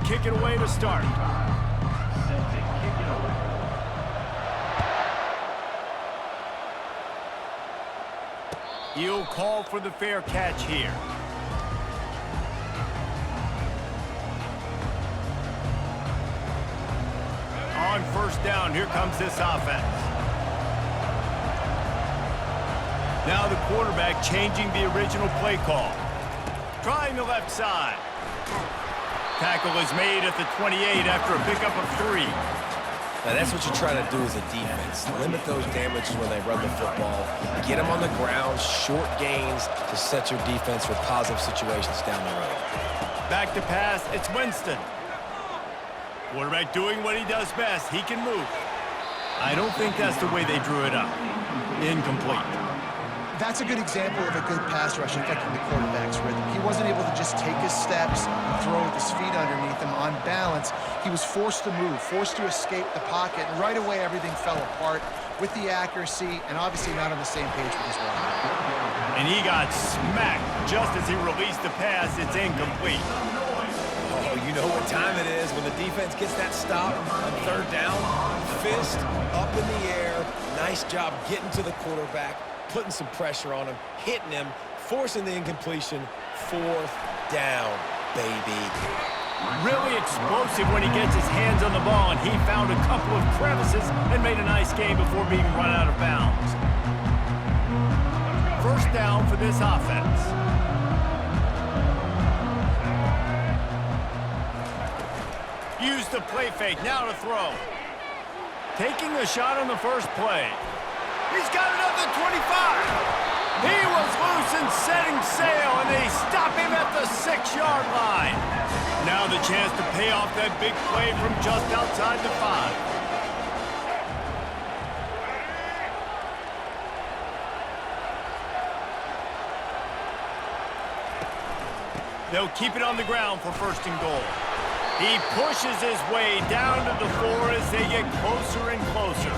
kick it away to start. He'll call for the fair catch here. On first down, here comes this offense. Now the quarterback changing the original play call. Trying the left side. Tackle is made at the 28 after a pickup of 3. Now that's what you try to do as a defense. Limit those damages when they run the football. Get them on the ground, short gains to set your defense for positive situations down the road. Back to pass, it's Winston. Quarterback doing what he does best. He can move. I don't think that's the way they drew it up. Incomplete. That's a good example of a good pass rush affecting the quarterback's rhythm. He wasn't able to just take his steps and throw with his feet underneath him on balance. He was forced to move, forced to escape the pocket, and right away everything fell apart with the accuracy and obviously not on the same page with his running. And he got smacked just as he released the pass. It's incomplete. Oh, you know what time it is when the defense gets that stop on third down. Fist up in the air. Nice job getting to the quarterback, putting some pressure on him, hitting him, forcing the incompletion. Fourth down, baby. Really explosive when he gets his hands on the ball, and he found a couple of crevices and made a nice game before being run out of bounds. First down for this offense. Use the play fake, now to throw. Taking a shot on the first play. He's got another 25. He was loose and setting sail, and they stop him at the 6-yard line. Now the chance to pay off that big play from just outside the 5. They'll keep it on the ground for first and goal. He pushes his way down to the 4 as they get closer and closer.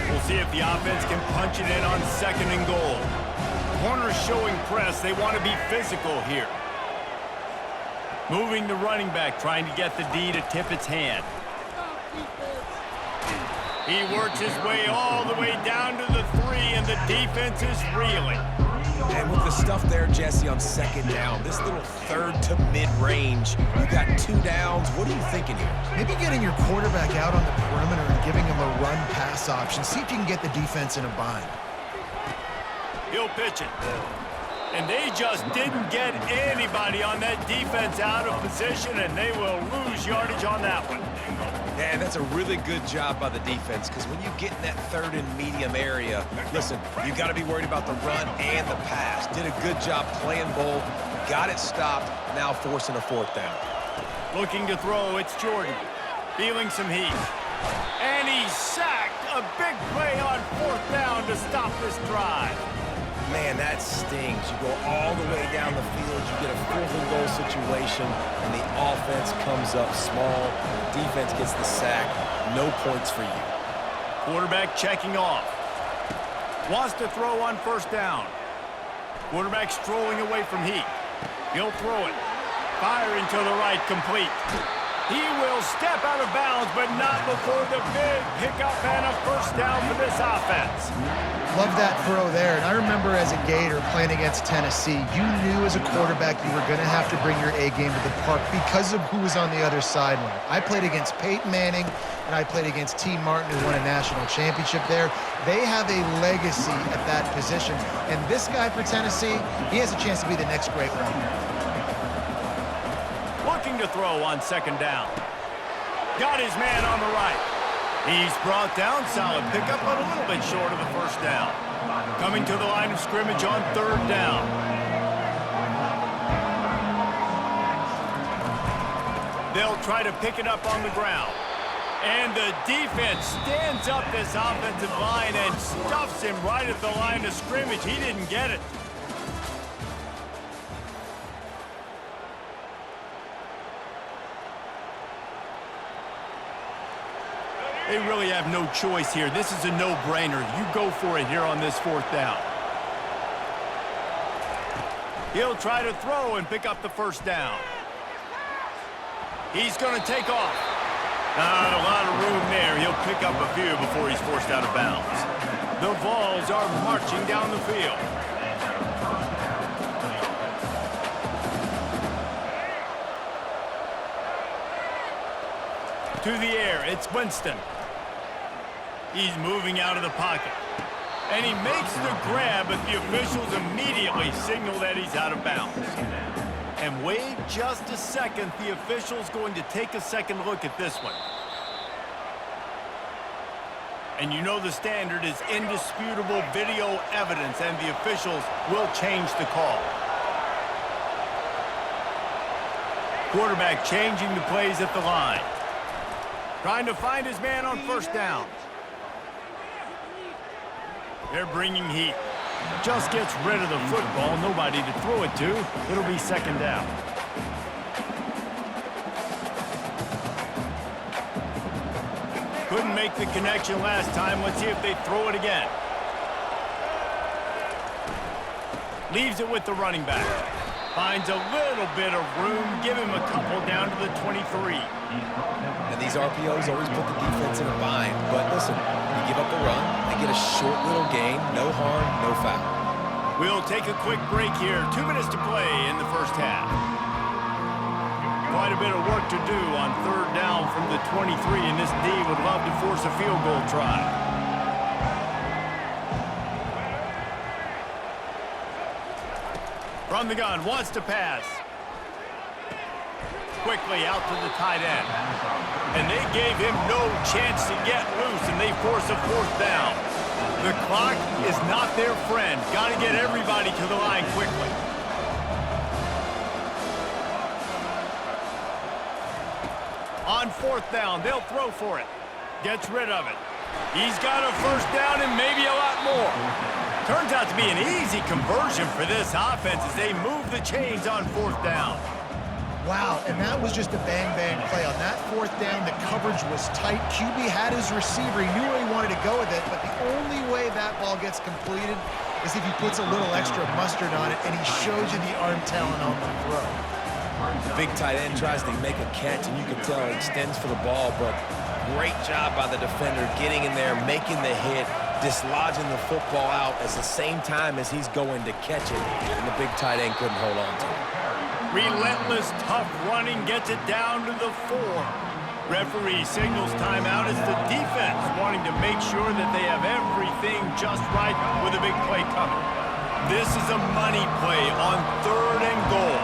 We'll see if the offense can punch it in on second and goal. Corners showing press. They want to be physical here. Moving the running back, trying to get the D to tip its hand. He works his way all the way down to the 3, and the defense is reeling. And with the stuff there, Jesse, on second down, this little third to mid-range, you got 2 downs. What are you thinking here? Maybe getting your quarterback out on the perimeter and giving him a run-pass option. See if you can get the defense in a bind. He'll pitch it. And they just didn't get anybody on that defense out of position, and they will lose yardage on that one. Man, that's a really good job by the defense, because when you get in that third and medium area, listen, you got to be worried about the run and the pass. Did a good job playing both, got it stopped, now forcing a 4th down. Looking to throw, it's Jordan. Feeling some heat. And he's sacked. A big play on 4th down to stop this drive. Man, that stings. You go all the way down the field, you get a 4th and goal situation, and the offense comes up small. The defense gets the sack. No points for you. Quarterback checking off. Wants to throw on first down. Quarterback strolling away from heat. He'll throw it. Firing to the right, complete. He will step out of bounds, but not before the big pickup and a first down for this offense. Love that throw there. And I remember as a Gator playing against Tennessee, you knew as a quarterback you were going to have to bring your A game to the park because of who was on the other sideline. I played against Peyton Manning, and I played against T. Martin, who won a national championship there. They have a legacy at that position. And this guy for Tennessee, he has a chance to be the next great one. Looking to throw on second down. Got his man on the right. He's brought down, solid pickup, but a little bit short of the first down. Coming to the line of scrimmage on third down. They'll try to pick it up on the ground. And the defense stands up this offensive line and stuffs him right at the line of scrimmage. He didn't get it. They really have no choice here. This is a no-brainer. You go for it here on this 4th down. He'll try to throw and pick up the first down. He's going to take off. Not a lot of room there. He'll pick up a few before he's forced out of bounds. The Vols are marching down the field. To the air, it's Winston. He's moving out of the pocket. And he makes the grab, but the officials immediately signal that he's out of bounds. And wait just a second, the official's going to take a second look at this one. And you know the standard is indisputable video evidence, and the officials will change the call. Quarterback changing the plays at the line. Trying to find his man on first down. They're bringing heat. Just gets rid of the football. Nobody to throw it to. It'll be second down. Couldn't make the connection last time. Let's see if they throw it again. Leaves it with the running back. Finds a little bit of room. Give him a couple down to the 23. And these RPOs always put the defense in a bind. But listen, you give up a run, they get a short little gain, no harm, no foul. We'll take a quick break here. 2 minutes to play in the first half. Quite a bit of work to do on third down from the 23, and this D would love to force a field goal try. From the gun, wants to pass. Quickly out to the tight end. And they gave him no chance to get loose, and they force a fourth down. The clock is not their friend. Got to get everybody to the line quickly. On fourth down, they'll throw for it. Gets rid of it. He's got a first down and maybe a lot more. Turns out to be an easy conversion for this offense as they move the chains on fourth down. Wow, and that was just a bang-bang play. On that fourth down, the coverage was tight. QB had his receiver. He knew where he wanted to go with it, but the only way that ball gets completed is if he puts a little extra mustard on it, and he shows you the arm talent on the throw. Big tight end tries to make a catch, and you can tell he extends for the ball, but great job by the defender getting in there, making the hit, dislodging the football out at the same time as he's going to catch it, and the big tight end couldn't hold on to it. Relentless, tough running gets it down to the 4. Referee signals timeout as the defense wanting to make sure that they have everything just right with a big play coming. This is a money play on third and goal.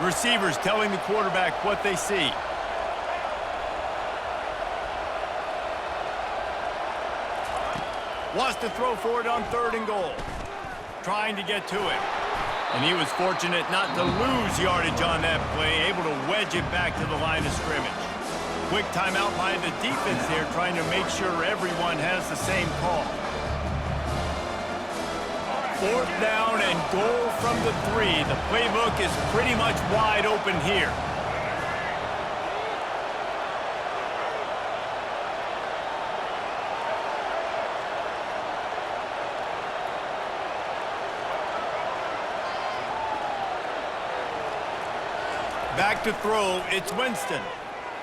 Receivers telling the quarterback what they see. Wants to throw for it on third and goal. Trying to get to it. And he was fortunate not to lose yardage on that play, able to wedge it back to the line of scrimmage. Quick timeout by the defense there, trying to make sure everyone has the same call. Fourth down and goal from the 3. The playbook is pretty much wide open here. Back to throw, it's Winston.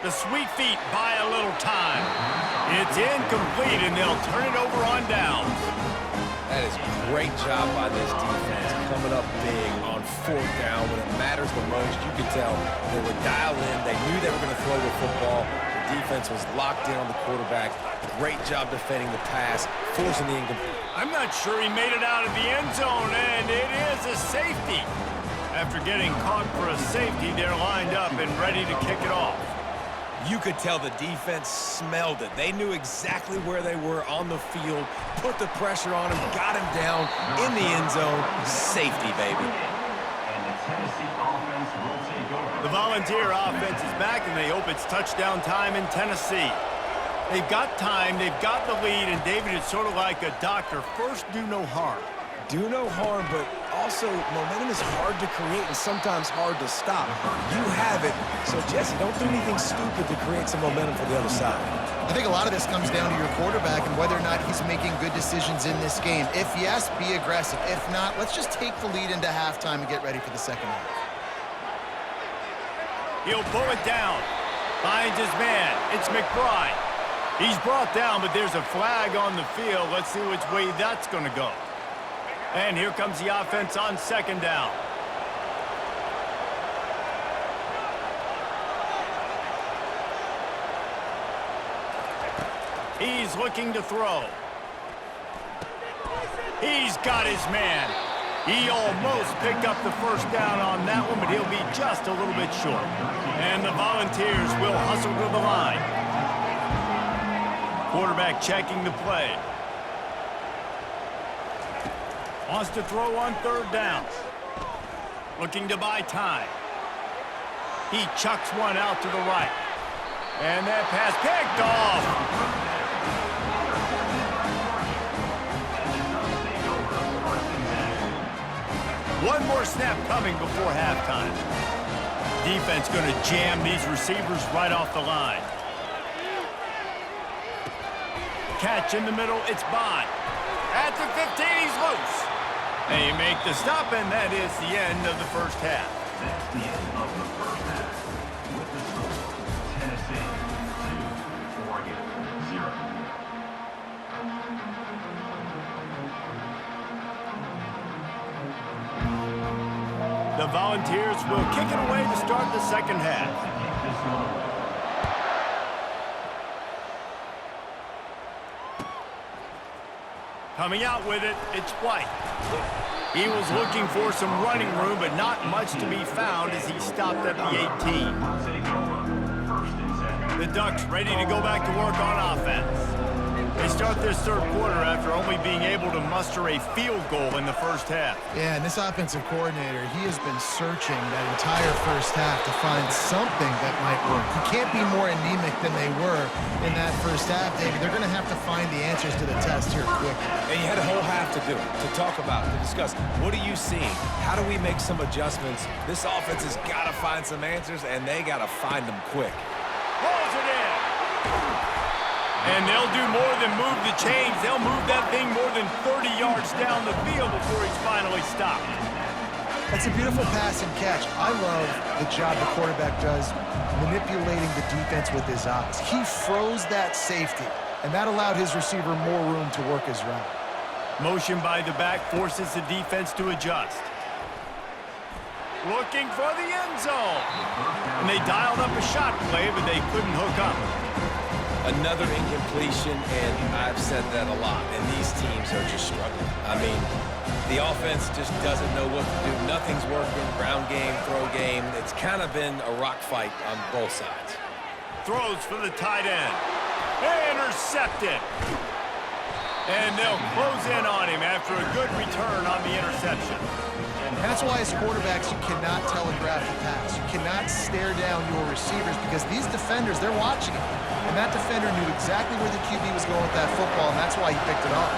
The sweet feet buy a little time. It's incomplete, and they'll turn it over on downs. That is a great job by this defense, coming up big on fourth down when it matters the most. You could tell they were dialed in. They knew they were going to throw the football. The defense was locked in on the quarterback. Great job defending the pass, forcing the incomplete. I'm not sure he made it out of the end zone, and it is a safety. After getting caught for a safety, they're lined up and ready to kick it off. You could tell the defense smelled it. They knew exactly where they were on the field, put the pressure on him, got him down in the end zone. Safety, baby. The Volunteer offense is back, and they hope it's touchdown time in Tennessee. They've got time, they've got the lead, and David, it's sort of like a doctor. First, do no harm. Do no harm, but also, momentum is hard to create and sometimes hard to stop. You have it, so Jesse, don't do anything stupid to create some momentum for the other side. I think a lot of this comes down to your quarterback and whether or not he's making good decisions in this game. If yes, be aggressive. If not, let's just take the lead into halftime and get ready for the second half. He'll pull it down. Finds his man. It's McBride. He's brought down, but there's a flag on the field. Let's see which way that's going to go. And here comes the offense on second down. He's looking to throw. He's got his man. He almost picked up the first down on that one, but he'll be just a little bit short. And the Volunteers will hustle to the line. Quarterback checking the play. Wants to throw on third down. Looking to buy time. He chucks one out to the right. And that pass picked off. One more snap coming before halftime. Defense going to jam these receivers right off the line. Catch in the middle, it's Bond. At the 15, he's loose. They make the stop, and that is the end of the first half. That's the end of the first half. With the score, Tennessee 2, Oregon 0. The Volunteers will kick it away to start the second half. Coming out with it, it's White. He was looking for some running room, but not much to be found as he stopped at the 18. The Ducks ready to go back to work on offense. They start this third quarter after only being able to muster a field goal in the first half. Yeah, and this offensive coordinator, he has been searching that entire first half to find something that might work. You can't be more anemic than they were in that first half, David. They're going to have to find the answers to the test here quickly. And you had a whole half to do it, to talk about, to discuss. What are you seeing? How do we make some adjustments? This offense has got to find some answers, and they got to find them quick. Pulls it in. And they'll do more than move the chains. They'll move that thing more than 30 yards down the field before he's finally stopped. That's a beautiful pass and catch. I love the job the quarterback does manipulating the defense with his eyes. He froze that safety, and that allowed his receiver more room to work his route. Motion by the back forces the defense to adjust. Looking for the end zone. And they dialed up a shot play, but they couldn't hook up. Another incompletion, and I've said that a lot, and these teams are just struggling. I mean, the offense just doesn't know what to do. Nothing's working, ground game, throw game. It's kind of been a rock fight on both sides. Throws for the tight end. Intercepted. And they'll close in on him after a good return on the interception. And that's why as quarterbacks, you cannot telegraph the pass. You cannot stare down your receivers because these defenders, they're watching it. And that defender knew exactly where the QB was going with that football, and that's why he picked it off.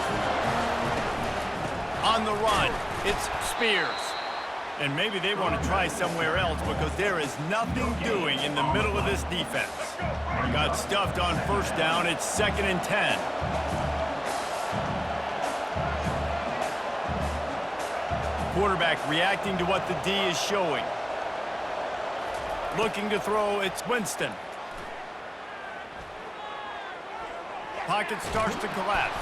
On the run, it's Spears. And maybe they want to try somewhere else because there is nothing doing in the middle of this defense. Got stuffed on first down. It's 2nd and 10. Quarterback reacting to what the D is showing. Looking to throw, it's Winston. Pocket starts to collapse.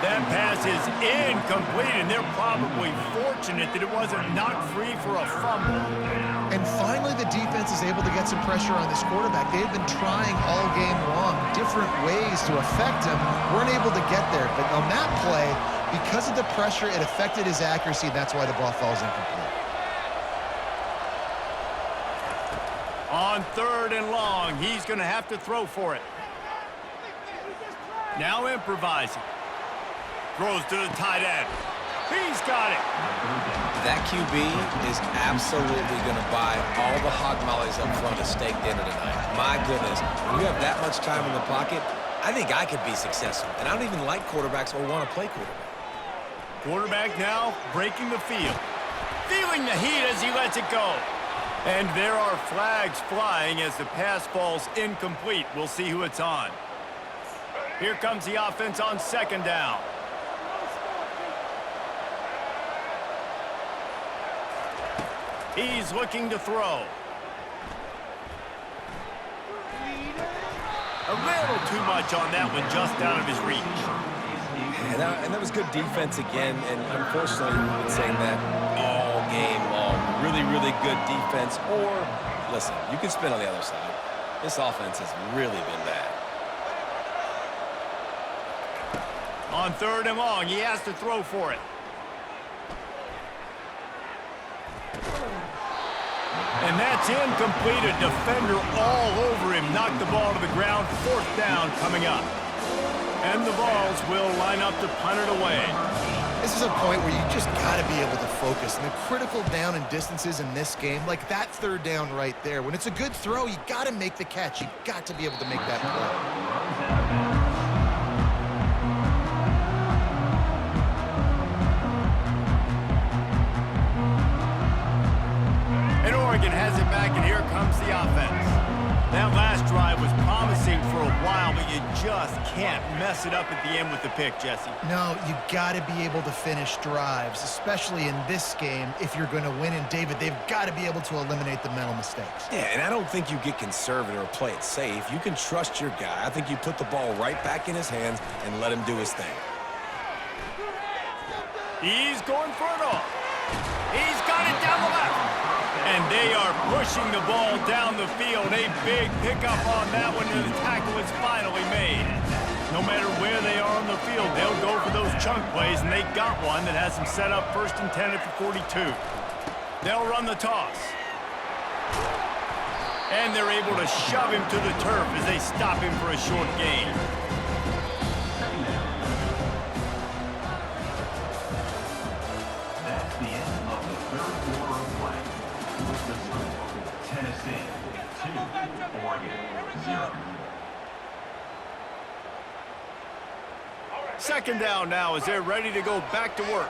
That pass is incomplete, and they're probably fortunate that it wasn't knocked free for a fumble. And finally, the defense is able to get some pressure on this quarterback. They've been trying all game long different ways to affect him. Weren't able to get there. But on that play, because of the pressure, it affected his accuracy, and that's why the ball falls incomplete. On 3rd and long, he's going to have to throw for it. Now improvising. Throws to the tight end. He's got it. That QB is absolutely going to buy all the hog mollies up front of steak dinner tonight. My goodness, when you have that much time in the pocket, I think I could be successful. And I don't even like quarterbacks or want to play quarterback. Quarterback now breaking the field. Feeling the heat as he lets it go. And there are flags flying as the pass falls incomplete. We'll see who it's on. Here comes the offense on second down. He's looking to throw. A little too much on that one, just out of his reach. And that was good defense again, and unfortunately, we've been saying that all game long. Really, really good defense, or, listen, you can spin on the other side. This offense has really been bad. On third and long, he has to throw for it. And that's incomplete. A defender all over him. Knocked the ball to the ground. Fourth down coming up. And the Vols will line up to punt it away. This is a point where you just got to be able to focus. And the critical down and distances in this game, like that third down right there, when it's a good throw, you got to make the catch. You got to be able to make that play. Has it back, and here comes the offense. That last drive was promising for a while, but you just can't mess it up at the end with the pick, Jesse. No, you got to be able to finish drives, especially in this game. If you're going to win, and David, they've got to be able to eliminate the mental mistakes. Yeah, and I don't think you get conservative or play it safe. You can trust your guy. I think you put the ball right back in his hands and let him do his thing. He's going for it all. He's got it down the left. And they are pushing the ball down the field. A big pickup on that one, and the tackle is finally made. No matter where they are on the field, they'll go for those chunk plays, and they got one that has them set up 1st and 10 at the 42. They'll run the toss. And they're able to shove him to the turf as they stop him for a short gain. That's the end of the third quarter of play. With the score, Tennessee 2, Oregon 0. Second down now as they're ready to go back to work.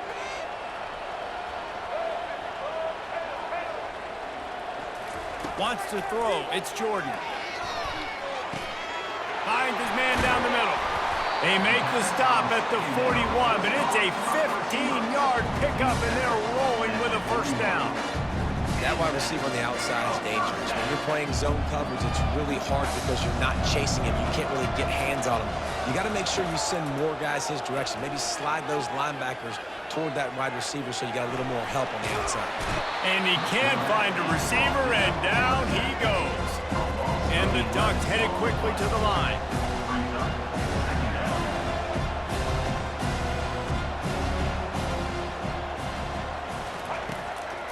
Wants to throw. It's Jordan. Finds his man down the middle. They make the stop at the 41, but it's a 15-yard pickup, and they're rolling with a first down. That wide receiver on the outside is dangerous. When you're playing zone coverage, it's really hard because you're not chasing him. You can't really get hands on him. You got to make sure you send more guys his direction. Maybe slide those linebackers toward that wide receiver so you got a little more help on the outside. And he can't find a receiver, and down he goes. And the Ducks headed quickly to the line.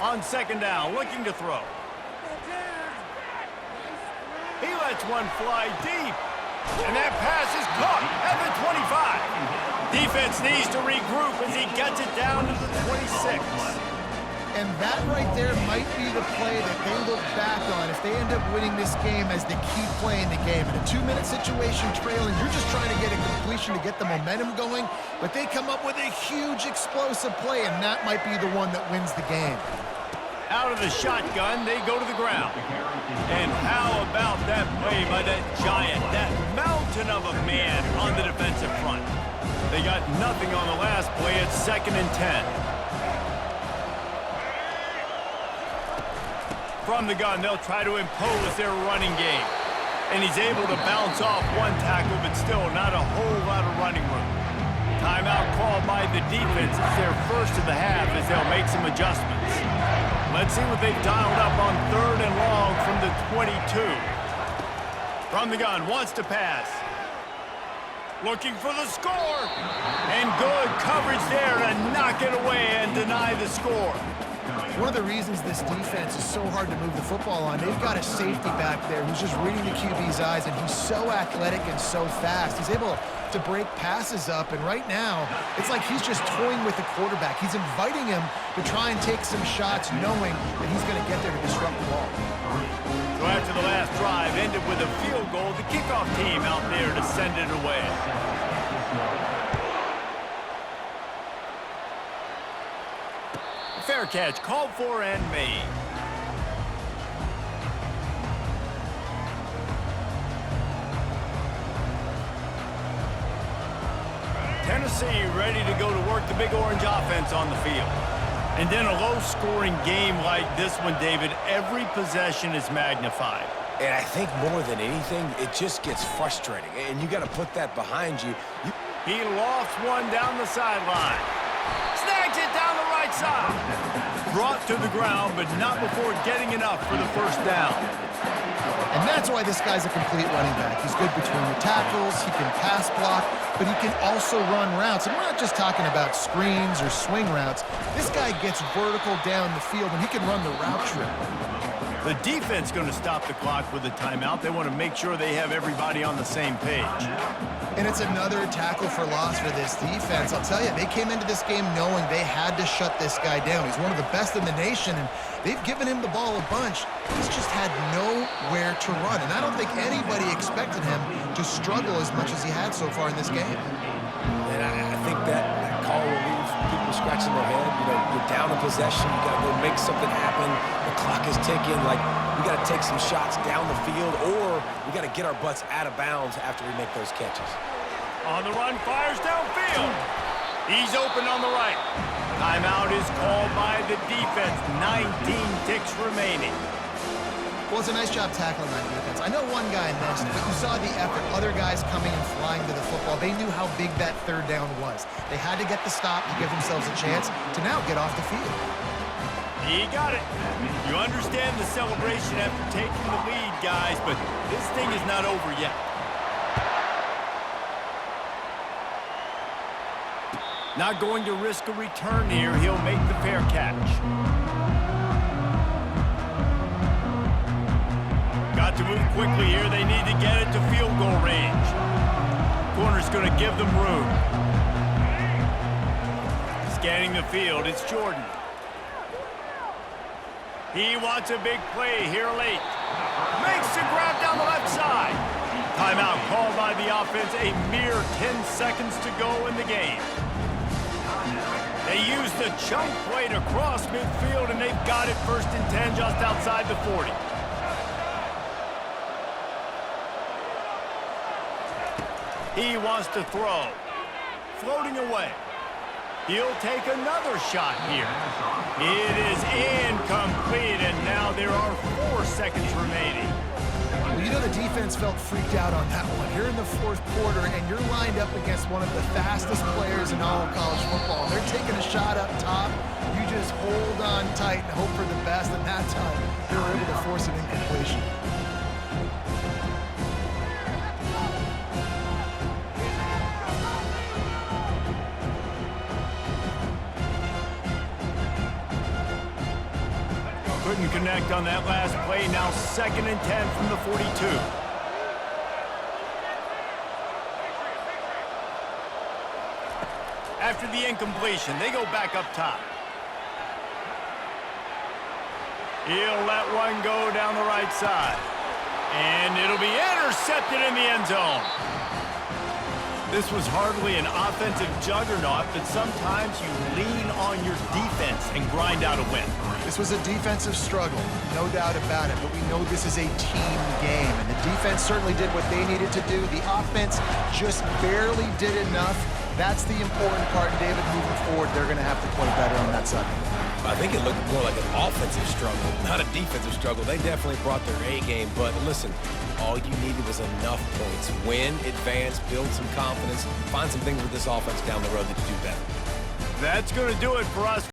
On second down, looking to throw. He lets one fly deep. And that pass is caught at the 25. Defense needs to regroup as he gets it down to the 26. And that right there might be the play that they look back on if they end up winning this game as the key play in the game. In a 2-minute situation trailing, you're just trying to get a completion to get the momentum going, but they come up with a huge explosive play, and that might be the one that wins the game. Out of the shotgun, they go to the ground. And how about that play by that giant, that mountain of a man on the defensive front? They got nothing on the last play. It's 2nd and 10. From the gun, they'll try to impose their running game. And he's able to bounce off one tackle, but still not a whole lot of running room. Timeout called by the defense. It's their first of the half as they'll make some adjustments. Let's see what they've dialed up on 3rd and long from the 22. From the gun, wants to pass. Looking for the score. And good coverage there to knock it away and deny the score. One of the reasons this defense is so hard to move the football on, they've got a safety back there who's just reading the QB's eyes, and he's so athletic and so fast. He's able to break passes up, and right now, it's like he's just toying with the quarterback. He's inviting him to try and take some shots, knowing that he's going to get there to disrupt the ball. So after the last drive ended with a field goal, the kickoff team out there to send it away. Fair catch, called for and made. Tennessee ready to go to work the Big Orange offense on the field. And in a low-scoring game like this one, David, every possession is magnified. And I think more than anything, it just gets frustrating. And you got to put that behind you. He lofts one down the sideline. Snags it down the right side. Brought to the ground, but not before getting enough for the first down. And that's why this guy's a complete running back. He's good between the tackles, he can pass block, but he can also run routes. And we're not just talking about screens or swing routes. This guy gets vertical down the field, and he can run the route trip. The defense going to stop the clock with a timeout. They want to make sure they have everybody on the same page. And it's another tackle for loss for this defense. I'll tell you, they came into this game knowing they had to shut this guy down. He's one of the best in the nation, and they've given him the ball a bunch. He's just had nowhere to run, and I don't think anybody expected him to struggle as much as he had so far in this game. And I think that call will leave people scratching their head. You know, you're down in possession. You got to go make something happen. The clock is ticking. Like, we got to take some shots down the field, or we got to get our butts out of bounds after we make those catches. On the run, fires downfield. He's open on the right. Timeout is called by the defense. 19 ticks remaining. Well, it's a nice job tackling that defense. I know one guy missed, but you saw the effort. Other guys coming and flying to the football. They knew how big that third down was. They had to get the stop to give themselves a chance to now get off the field. He got it. You understand the celebration after taking the lead, guys, but this thing is not over yet. Not going to risk a return here. He'll make the fair catch. Got to move quickly here. They need to get it to field goal range. Corner's going to give them room. Scanning the field, it's Jordan. He wants a big play here late. Makes the grab down the left side. Timeout called by the offense. A mere 10 seconds to go in the game. They use the chunk play to cross midfield, and they've got it 1st and 10 just outside the 40. He wants to throw. Floating away. He'll take another shot here. It is incomplete, and now there are 4 seconds remaining. Well, you know the defense felt freaked out on that one. You're in the 4th quarter, and you're lined up against one of the fastest players in all of college football. They're taking a shot up top. You just hold on tight and hope for the best, and that time they were able to force an incompletion. Couldn't connect on that last play. Now 2nd and 10 from the 42. After the incompletion, they go back up top. He'll let one go down the right side. And it'll be intercepted in the end zone. This was hardly an offensive juggernaut, but sometimes you lean on your defense and grind out a win. This was a defensive struggle, no doubt about it, but we know this is a team game, and the defense certainly did what they needed to do. The offense just barely did enough. That's the important part, David. Moving forward, they're going to have to play better on that side. I think it looked more like an offensive struggle, not a defensive struggle. They definitely brought their A game, but listen, all you needed was enough points. Win, advance, build some confidence, find some things with this offense down the road that you do better. That's going to do it for us.